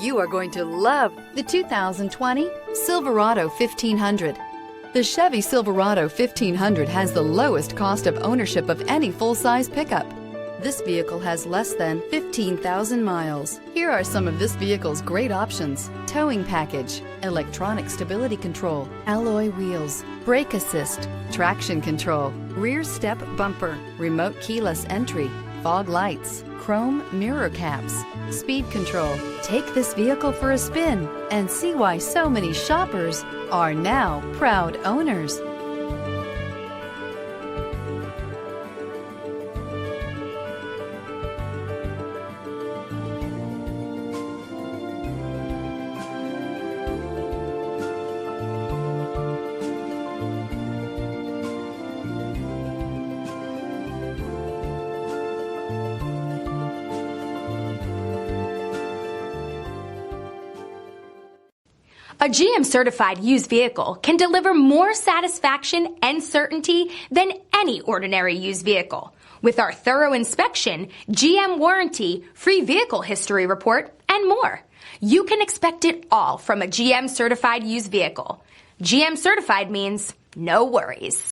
You are going to love the 2020 Silverado 1500. The Chevy Silverado 1500 has the lowest cost of ownership of any full-size pickup. This vehicle has less than 15,000 miles. Here are some of this vehicle's great options: towing package, electronic stability control, alloy wheels, brake assist, traction control, rear step bumper, remote keyless entry, fog lights, chrome mirror caps, speed control. Take this vehicle for a spin and see why so many shoppers are now proud owners. A GM-certified used vehicle can deliver more satisfaction and certainty than any ordinary used vehicle. With our thorough inspection, GM warranty, free vehicle history report, and more. You can expect it all from a GM-certified used vehicle. GM-certified means no worries.